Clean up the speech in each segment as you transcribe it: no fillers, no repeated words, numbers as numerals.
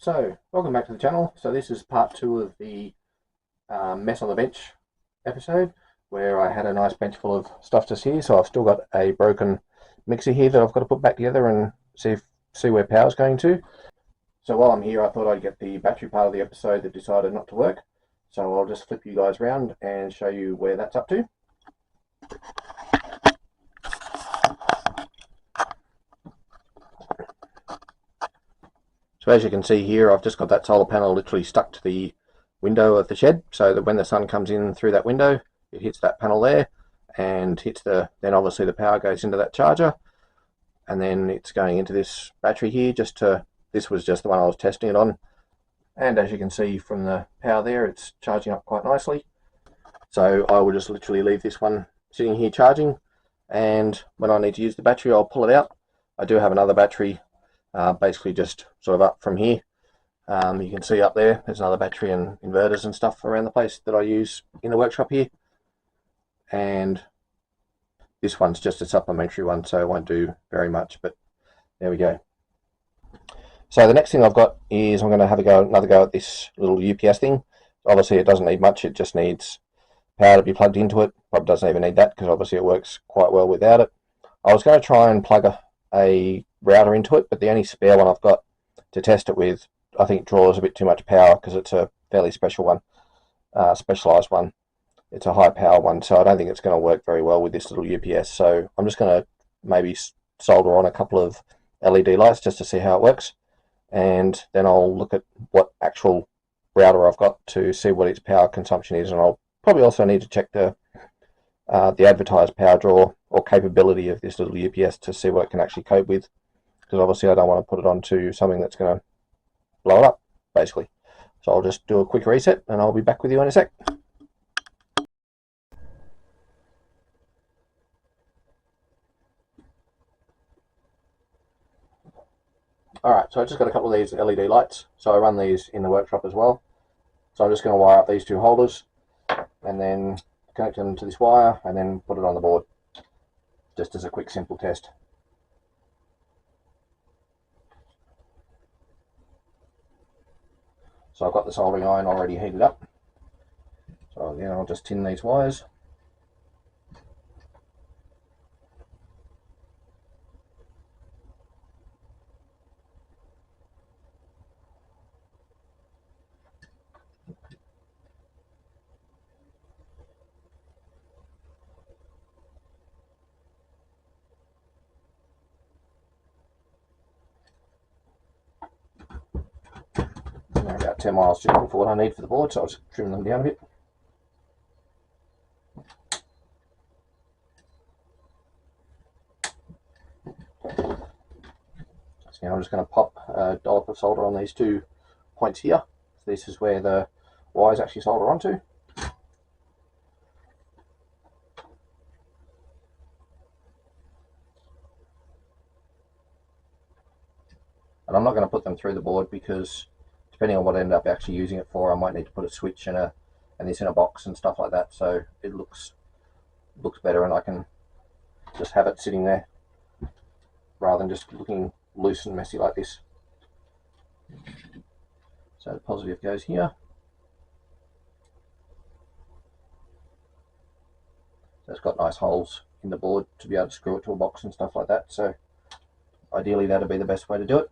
So, welcome back to the channel. So this is part two of the mess on the bench episode, where I had a nice bench full of stuff just here. So I've still got a broken mixer here that I've got to put back together and see where power's going to. So while I'm here, I thought I'd get the battery part of the episode that decided not to work. So I'll just flip you guys around and show you where that's up to. So as you can see here, I've just got that solar panel literally stuck to the window of the shed, so that when the sun comes in through that window, it hits that panel there and then obviously the power goes into that charger, and then it's going into this battery here. This was just the one I was testing it on, and as you can see from the power there, it's charging up quite nicely. So I will just literally leave this one sitting here charging, and when I need to use the battery, I'll pull it out. I do have another battery basically just sort of up from here. You can see up there's another battery and inverters and stuff around the place that I use in the workshop here. And this one's just a supplementary one, so it won't do very much, but there we go. So the next thing I've got is I'm going to have another go at this little UPS thing. Obviously it doesn't need much, it just needs power to be plugged into it. Probably doesn't even need that because obviously it works quite well without it. I was going to try and plug a router into it, but the only spare one I've got to test it with, I think, draws a bit too much power because it's a fairly special one, specialized one. It's a high power one, so I don't think it's going to work very well with this little UPS. So I'm just going to maybe solder on a couple of LED lights just to see how it works, and then I'll look at what actual router I've got to see what its power consumption is, and I'll probably also need to check the advertised power draw or capability of this little UPS to see what it can actually cope with, because obviously I don't want to put it onto something that's going to blow it up, basically. So I'll just do a quick reset and I'll be back with you in a sec. Alright, so I just got a couple of these LED lights, so I run these in the workshop as well. So I'm just going to wire up these two holders and then connect them to this wire and then put it on the board, just as a quick simple test. So I've got the soldering iron already heated up, so again I'll just tin these wires. About 10 miles just for what I need for the board, so I'll just trim them down a bit. So now I'm just going to pop a dollop of solder on these 2 points here. So this is where the wires actually solder onto. And I'm not going to put them through the board because depending on what I end up actually using it for, I might need to put a switch and this in a box and stuff like that, so it looks better and I can just have it sitting there rather than just looking loose and messy like this. So the positive goes here. So it's got nice holes in the board to be able to screw it to a box and stuff like that, so ideally that'd be the best way to do it.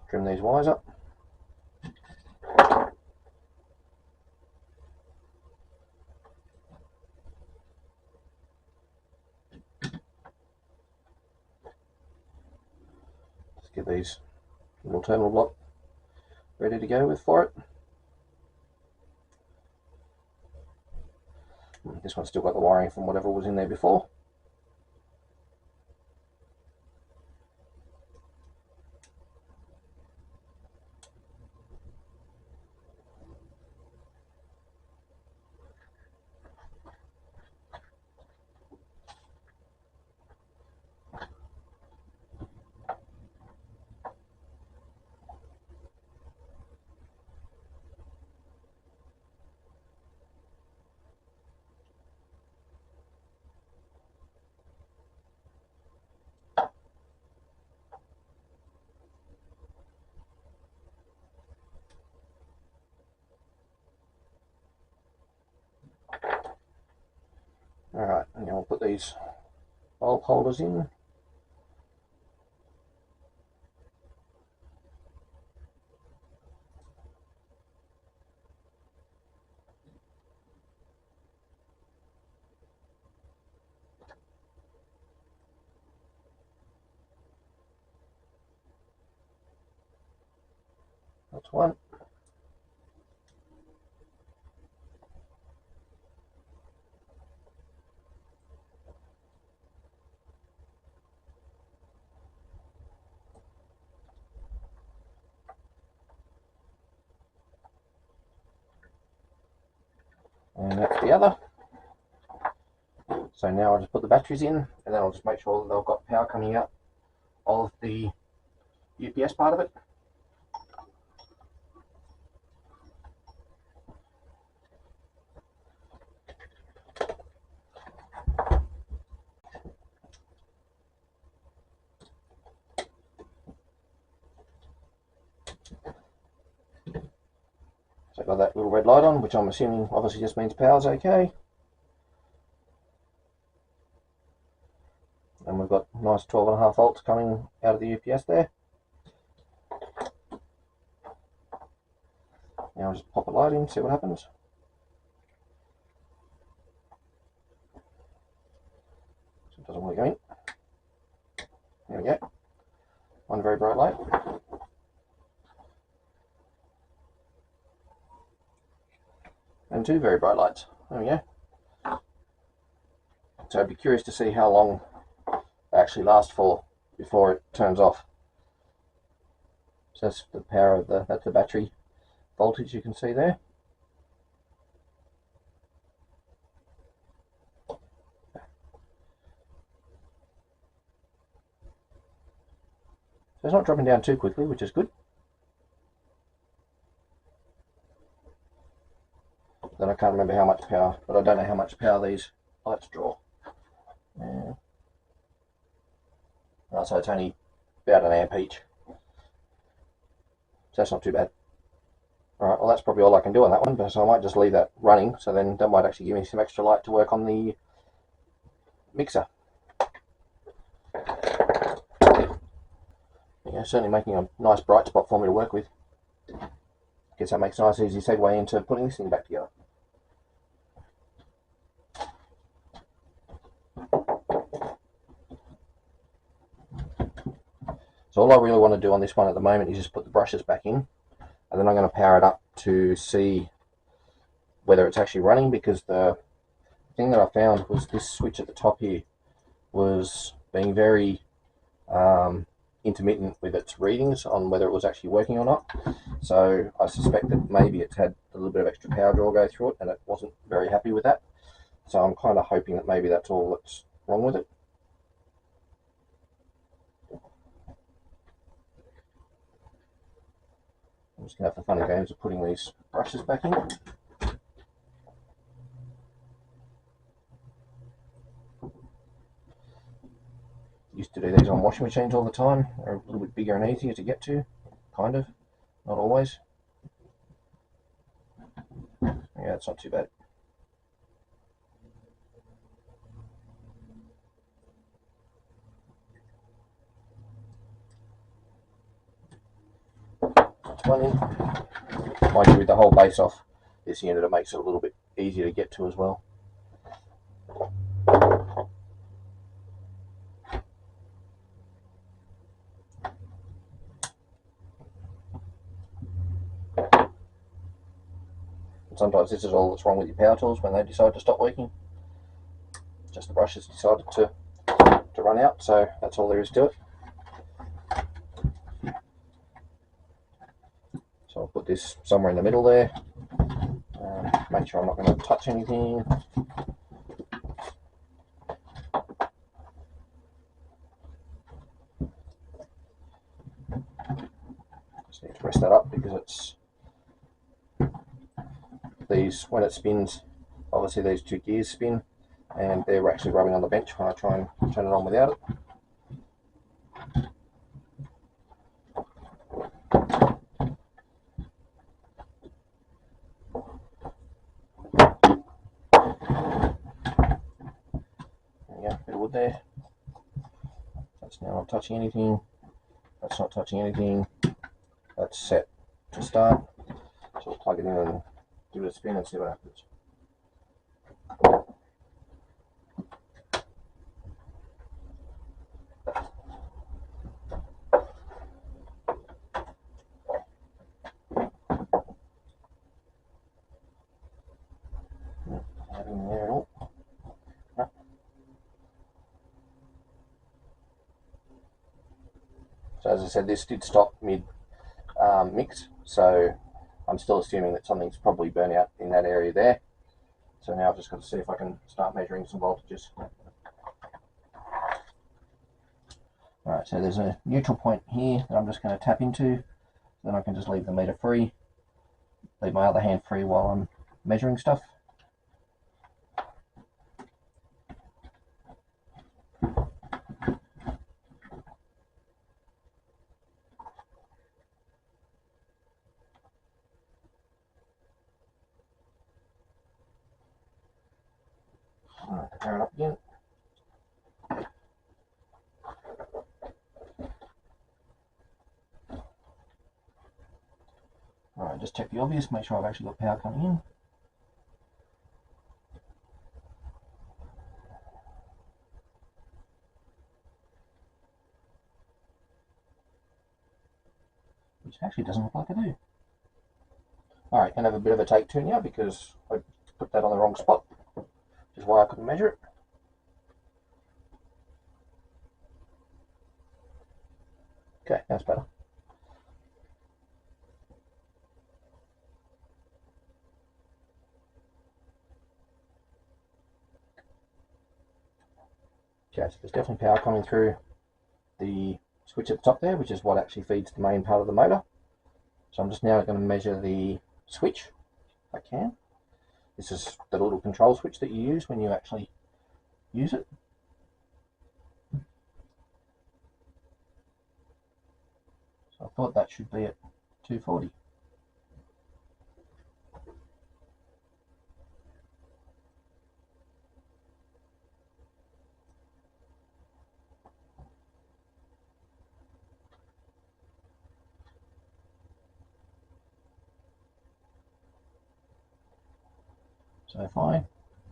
Trim these wires up. Just get these little terminal block ready to go with for it. This one's still got the wiring from whatever was in there before. Alright, and we'll put these bulb holders in. That's one. And that's the other. So now I'll just put the batteries in, and then I'll just make sure that they've got power coming out of the UPS part of it. So I've got that little red light on, which I'm assuming obviously just means power's okay. And we've got nice 12.5 volts coming out of the UPS there. Now I'll just pop a light in, see what happens. So it doesn't want to go in. There we go. One very bright light. And two very bright lights. There we go. So I'd be curious to see how long they actually last for before it turns off. So that's the power of that's the battery voltage you can see there. So it's not dropping down too quickly, which is good. Then I can't remember how much power, but I don't know how much power these lights draw. So it's only about an amp each. So that's not too bad. Alright, well that's probably all I can do on that one, but so I might just leave that running, so then that might actually give me some extra light to work on the mixer. Yeah, certainly making a nice bright spot for me to work with. Guess that makes a nice easy segue into putting this thing back together. So all I really want to do on this one at the moment is just put the brushes back in, and then I'm going to power it up to see whether it's actually running, because the thing that I found was this switch at the top here was being very intermittent with its readings on whether it was actually working or not. So I suspect that maybe it's had a little bit of extra power draw go through it, and it wasn't very happy with that. So I'm kind of hoping that maybe that's all that's wrong with it. I'm just going to have the fun and games of putting these brushes back in. Used to do these on washing machines all the time. They're a little bit bigger and easier to get to, kind of, not always. Yeah, it's not too bad. That's one in. Mind you, with the whole base off this unit, it makes it a little bit easier to get to as well. Sometimes this is all that's wrong with your power tools when they decide to stop working. Just the brush has decided to run out, so that's all there is to it. So I'll put this somewhere in the middle there. Make sure I'm not going to touch anything. Just need to rest that up because it's these, when it spins, obviously these two gears spin, and they're actually rubbing on the bench when I try and turn it on without it. there. That's now not touching anything. That's not touching anything. That's set to start. So we'll plug it in and give it a spin and see what happens. Nothing there at all. No. So as I said, this did stop mid mix, so I'm still assuming that something's probably burnt out in that area there. So now I've just got to see if I can start measuring some voltages. Alright, so there's a neutral point here that I'm just going to tap into. Then I can just leave the meter free, leave my other hand free while I'm measuring stuff. Alright, power it up again. Alright, just check the obvious, make sure I've actually got power coming in. Which actually doesn't look like I do. Alright, gonna have a bit of a take two now because I put that on the wrong spot, which is why I couldn't measure it. Okay, that's better. Okay, so there's definitely power coming through the switch at the top there, which is what actually feeds the main part of the motor. So I'm just now going to measure the switch, if I can. This is the little control switch that you use when you actually use it. So I thought that should be at 240. So if I'm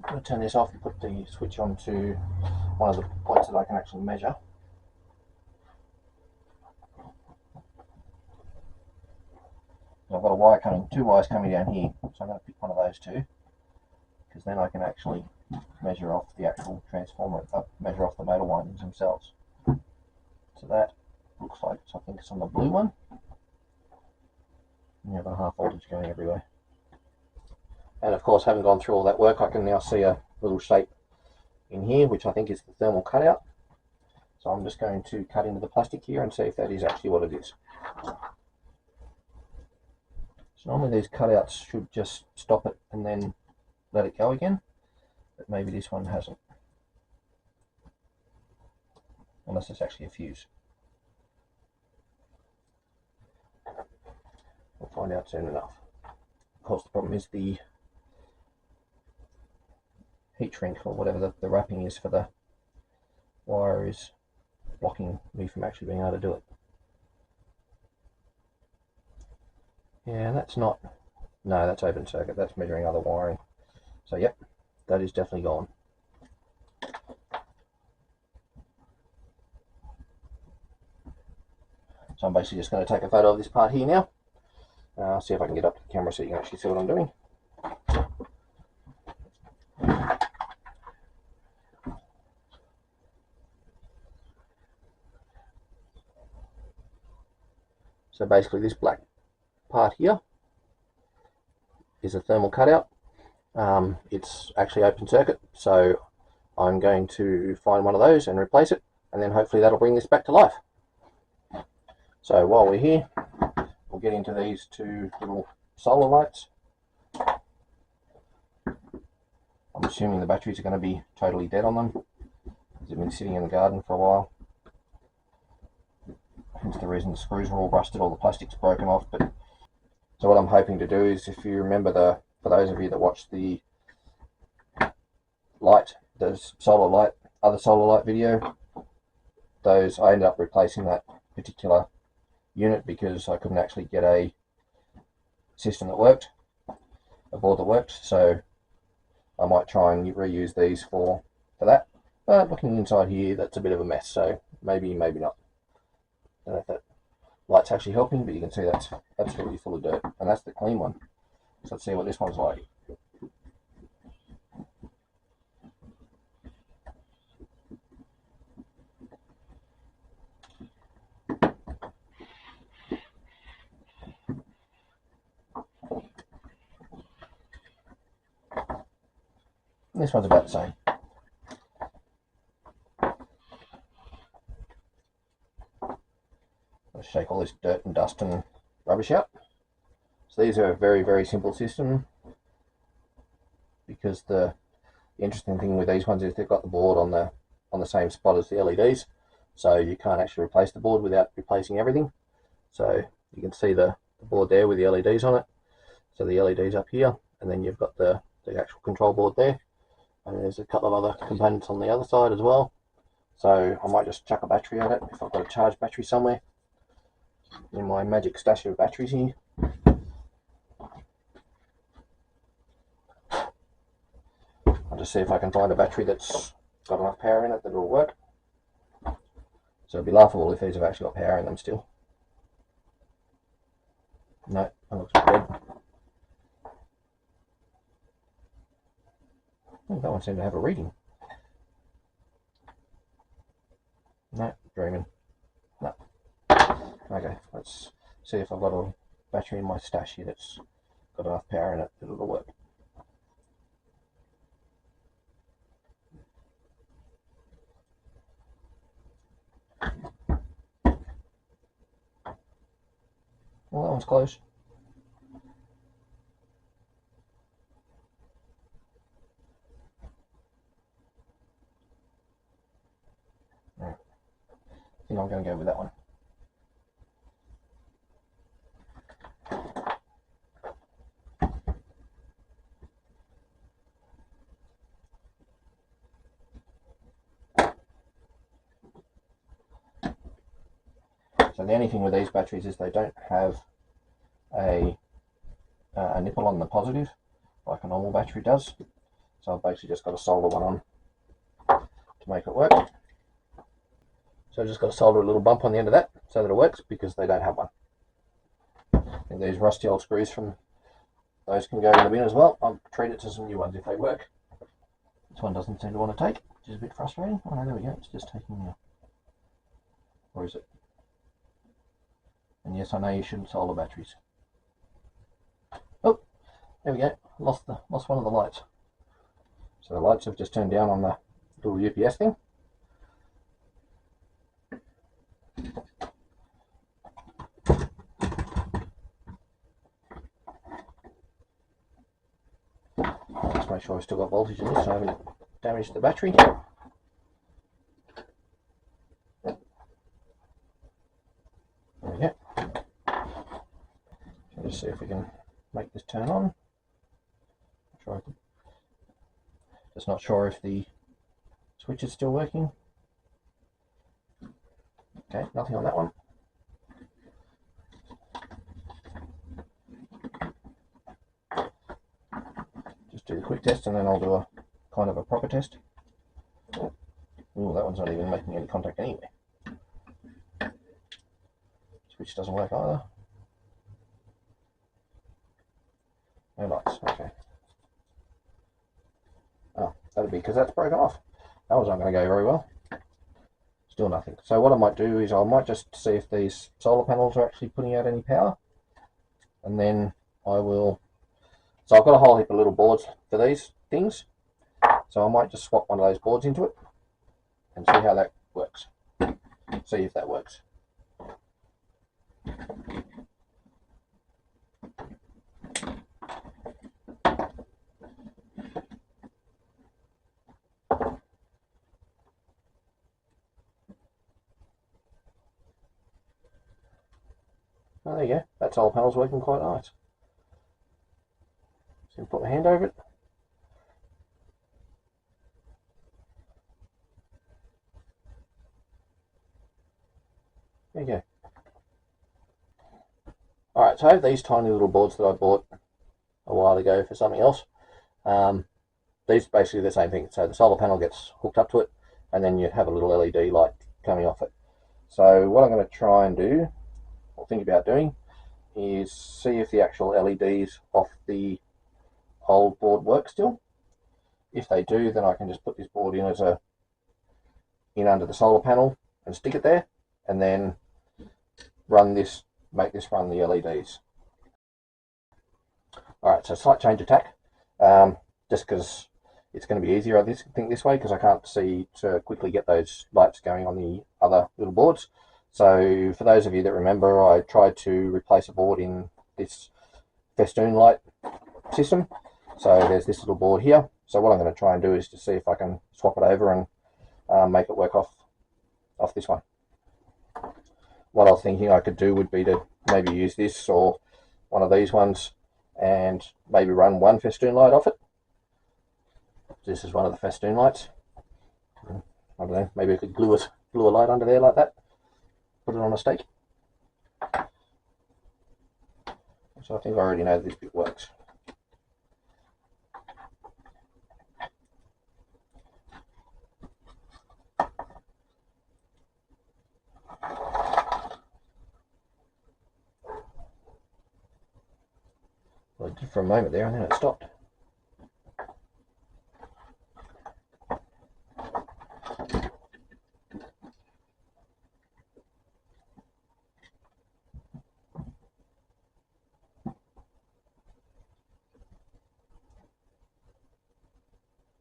going to turn this off and put the switch on to one of the points that I can actually measure. I've got a wire coming, two wires coming down here, so I'm going to pick one of those two, because then I can actually measure off the actual transformer, measure off the motor windings themselves. So that looks like, I think it's on the blue one. And you have a half voltage going everywhere. And of course, having gone through all that work, I can now see a little shape in here, which I think is the thermal cutout. So I'm just going to cut into the plastic here and see if that is actually what it is. So normally these cutouts should just stop it and then let it go again, but maybe this one hasn't. Unless it's actually a fuse. We'll find out soon enough. Of course, the problem is the heat shrink, or whatever the wrapping is for the wire, is blocking me from actually being able to do it. Yeah, that's not, no, that's open circuit, that's measuring other wiring. So yep, that is definitely gone. So I'm basically just going to take a photo of this part here now. See if I can get up to the camera so you can actually see what I'm doing. So basically this black part here is a thermal cutout. It's actually open circuit, so I'm going to find one of those and replace it, and then hopefully that'll bring this back to life. So while we're here, we'll get into these two little solar lights. I'm assuming the batteries are going to be totally dead on them, because they've been sitting in the garden for a while. Hence the reason the screws are all rusted, all the plastic's broken off. But so what I'm hoping to do is, if you remember, for those of you that watched the light, the solar light other solar light video, those I ended up replacing that particular unit because I couldn't actually get a system that worked, a board that worked, so I might try and reuse these for that. But looking inside here, that's a bit of a mess, so maybe not. I don't know if that light's actually helping, but you can see that's absolutely full of dirt, and that's the clean one. So let's see what this one's like. This one's about the same. Let's shake all this dirt and dust and rubbish out. So these are a very, very simple system, because the interesting thing with these ones is they've got the board on the same spot as the LEDs, so you can't actually replace the board without replacing everything. So you can see the board there with the LEDs on it. So the LEDs up here, and then you've got the actual control board there. And there's a couple of other components on the other side as well. So I might just chuck a battery at it if I've got a charged battery somewhere in my magic stash of batteries here. I'll just see if I can find a battery that's got enough power in it that will work. So it'd be laughable if these have actually got power in them still. No, that looks dead. Oh, that one seemed to have a reading. No, dreaming. No. Okay, let's see if I've got a battery in my stash here that's got enough power in it that it'll work. Well, that one's close. Right. I think I'm going to go with that one. So the only thing with these batteries is they don't have a nipple on the positive like a normal battery does. So I've basically just got to solder one on to make it work. So I've just got to solder a little bump on the end of that so that it works, because they don't have one. And these rusty old screws from those can go in the bin as well. I'll treat it to some new ones if they work. This one doesn't seem to want to take, which is a bit frustrating. Oh no, there we go, it's just taking now. Or is it? And yes, I know you shouldn't solder batteries. Oh, there we go. Lost one of the lights. So the lights have just turned down on the little UPS thing. Let's make sure I've still got voltage in this so I haven't damaged the battery. There we go. Let's see if we can make this turn on. Just not sure if the switch is still working. Okay, nothing on that one. Just do the quick test and then I'll do a kind of a proper test. Ooh, that one's not even making any contact anyway. Switch doesn't work either. No lights, okay. Oh, that'd be because that's broken off. That was not going to go very well. Still nothing. So what I might do is I might just see if these solar panels are actually putting out any power. And then I will... So I've got a whole heap of little boards for these things. So I might just swap one of those boards into it and see how that works. See if that works. Oh, there you go. That solar panel's working quite nice. So put my hand over it. There you go. Alright, so I have these tiny little boards that I bought a while ago for something else. These are basically the same thing. So the solar panel gets hooked up to it, and then you have a little LED light coming off it. So what I'm going to try and do, or think about doing, is see if the actual LEDs off the old board work still. If they do, then I can just put this board in under the solar panel and stick it there, and then make this run the LEDs. Alright, so slight change of tack, just because it's going to be easier, I think, this way, because I can't see to quickly get those lights going on the other little boards. So for those of you that remember, I tried to replace a board in this festoon light system. So there's this little board here. So what I'm going to try and do is to see if I can swap it over and make it work off this one. What I was thinking I could do would be to maybe use this or one of these ones and maybe run one festoon light off it. This is one of the festoon lights. I don't know, maybe I could glue a light under there like that, put it on a stake. So I think I already know this bit works. Well, it did for a moment there and then it stopped.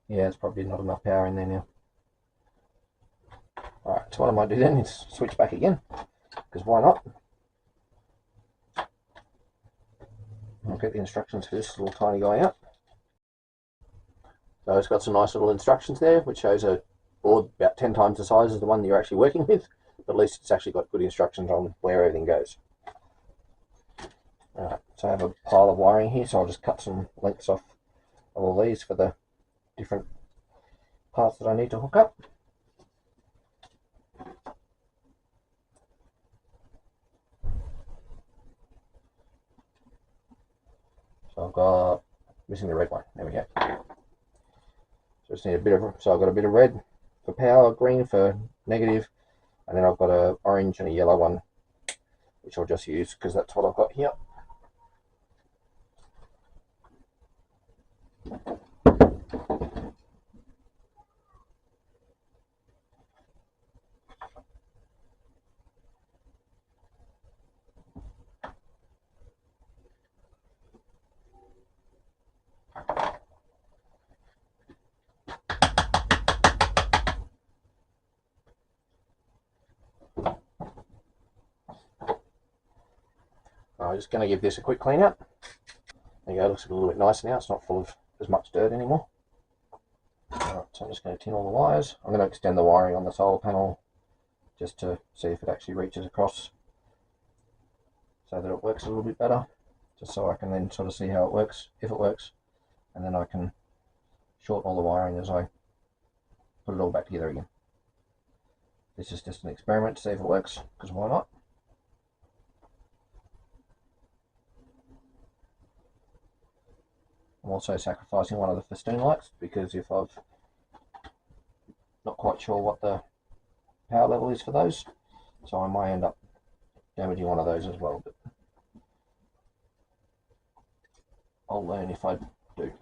Yeah, it's probably not enough power in there now. Alright, so what I might do then is switch back again, because why not? I'll get the instructions for this little tiny guy out. So it's got some nice little instructions there, which shows a board about 10 times the size of the one that you're actually working with, but at least it's actually got good instructions on where everything goes. Alright, so I have a pile of wiring here, so I'll just cut some lengths off of all these for the different parts that I need to hook up. So I've got, missing the red one, there we go. So I just need a bit of, so I've got a bit of red for power, green for negative, and then I've got an orange and a yellow one, which I'll just use because that's what I've got here. I'm just going to give this a quick clean out. There you go, it looks a little bit nicer now. It's not full of as much dirt anymore. Alright, so I'm just going to tin all the wires. I'm going to extend the wiring on the solar panel just to see if it actually reaches across so that it works a little bit better, just so I can then sort of see how it works, if it works, and then I can shorten all the wiring as I put it all back together again. This is just an experiment to see if it works, because why not? I'm also sacrificing one of the festoon lights because if I've not quite sure what the power level is for those, so I might end up damaging one of those as well, but I'll learn if I do.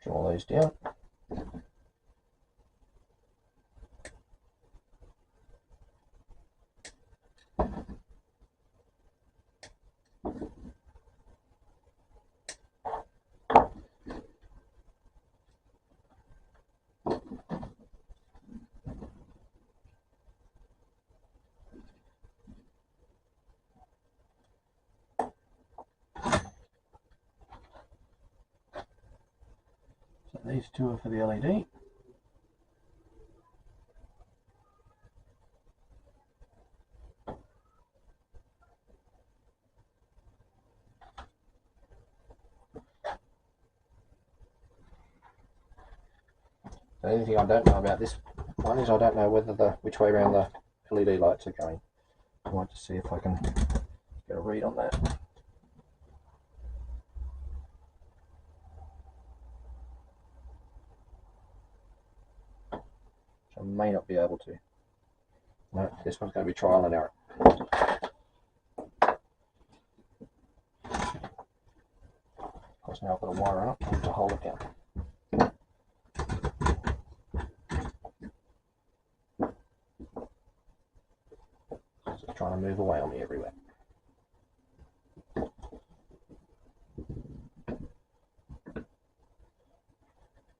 Trim all those down. These two are for the LED. The only thing I don't know about this one is I don't know whether which way around the LED lights are going. I might just see if I can get a read on that. I may not be able to. No, this one's going to be trial and error. Of course, now I've got a wire up to hold it down. It's just trying to move away on me everywhere.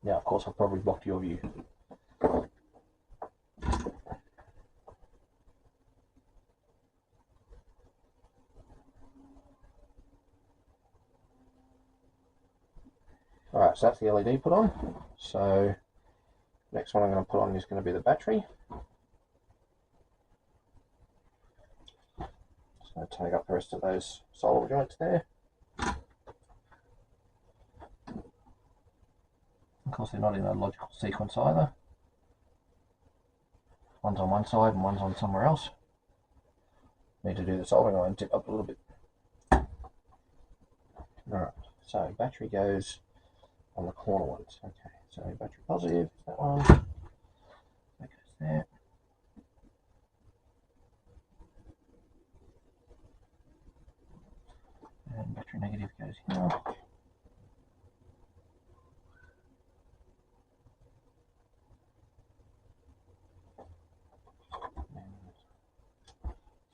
Now, of course, I've probably blocked your view. Alright, so that's the LED put on. So next one I'm going to put on is going to be the battery. Just going to take up the rest of those solder joints there. Of course, they're not in a logical sequence either. One's on one side and one's on somewhere else. Need to do the soldering iron tip up a little bit. Alright, so battery goes on the corner ones. Okay, so battery positive is that one. That goes there. And battery negative goes here.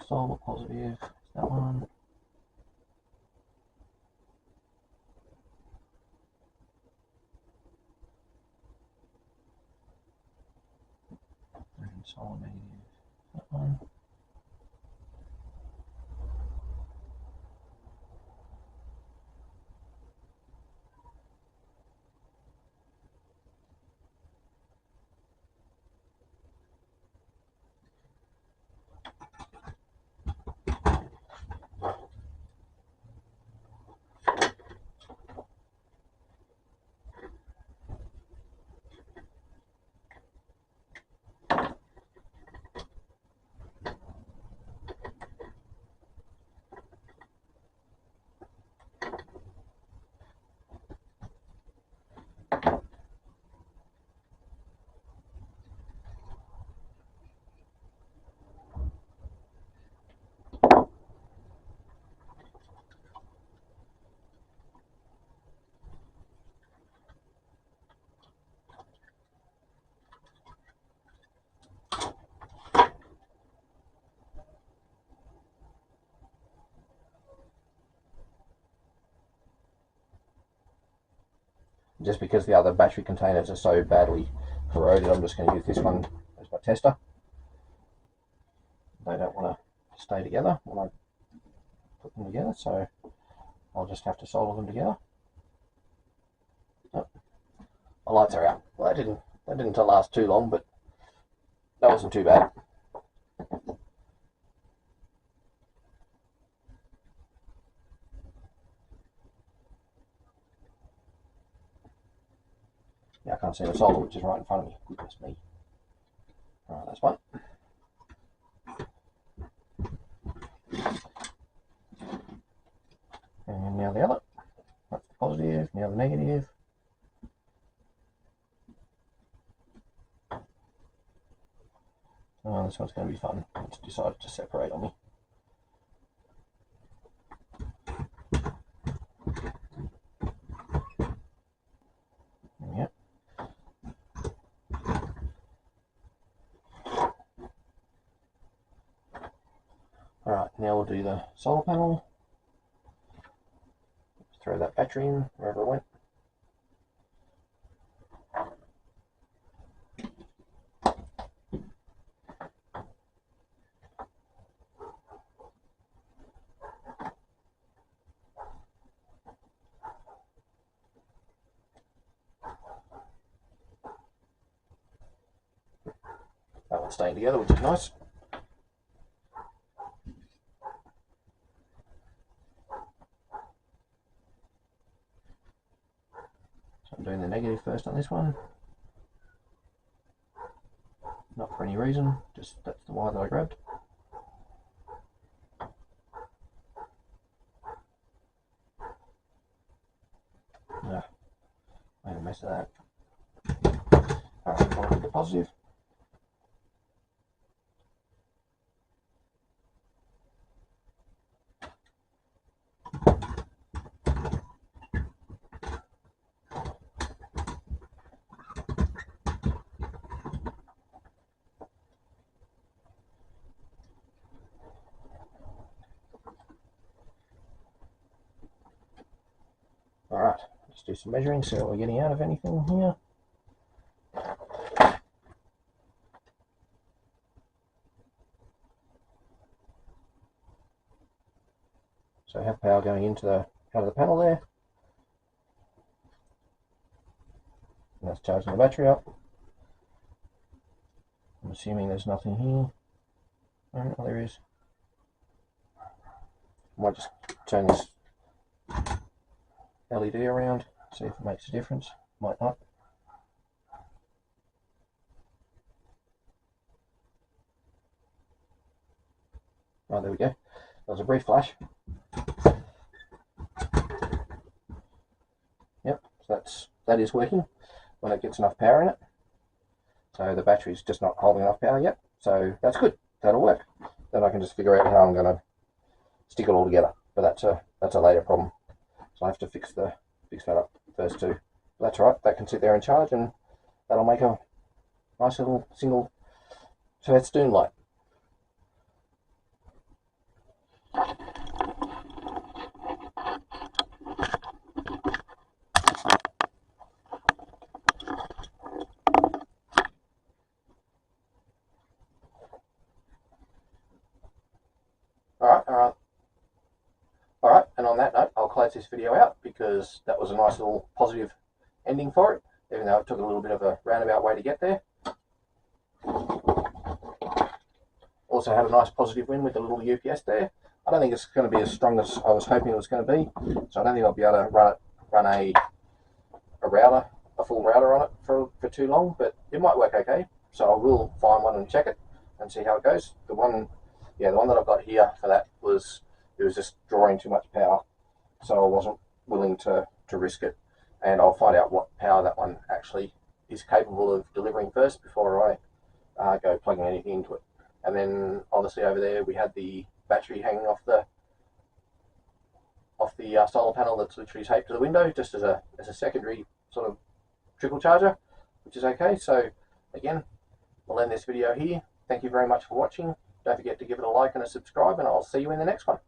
Solder positive is that one. And solder negative is that one. Just because the other battery containers are so badly corroded, I'm just going to use this one as my tester. They don't want to stay together when I put them together, so I'll just have to solder them together. Oh, my lights are out. Well, that didn't last too long, but that wasn't too bad. Now I can't see the solder, which is right in front of me. Goodness me. Alright, that's one. And now the other. That's the positive, now the negative. Oh, this one's going to be fun. It's decided to separate on me. Yep. Alright, now we'll do the solar panel. Throw that battery in wherever it went. not staying together, which is nice. So I'm doing the negative first on this one. Not for any reason, just that's the wire that I grabbed. No, made a mess of that. Alright, I'll do the positive. Alright, let's do some measuring, see what we're getting out of anything here. So I have power going into the out of the panel there. And that's charging the battery up. I'm assuming there's nothing here. Oh, there is. I might just turn this LED around, see if it makes a difference. Might not. Oh, there we go. That was a brief flash. Yep, so that is working when it gets enough power in it. So the battery's just not holding enough power yet. So that's good. That'll work. Then I can just figure out how I'm going to stick it all together. But that's a later problem. So I have to fix that up first too. But that's all right. That can sit there and charge, and that'll make a nice little single Svetstoon light. Alright, and on that note, I'll close this video out because that was a nice little positive ending for it, even though it took a little bit of a roundabout way to get there. Also had a nice positive win with the little UPS there. I don't think it's going to be as strong as I was hoping it was going to be, so I don't think I'll be able to run a router, a full router on it for too long, but it might work okay. So I will find one and check it and see how it goes. The one that I've got here for that was just drawing too much power, so I wasn't willing to risk it. And I'll find out what power that one actually is capable of delivering first before I go plugging anything into it. And then obviously over there we had the battery hanging off the solar panel that's literally taped to the window, just as a secondary sort of trickle charger, which is okay. So again, we'll end this video here. Thank you very much for watching. Don't forget to give it a like and a subscribe, and I'll see you in the next one.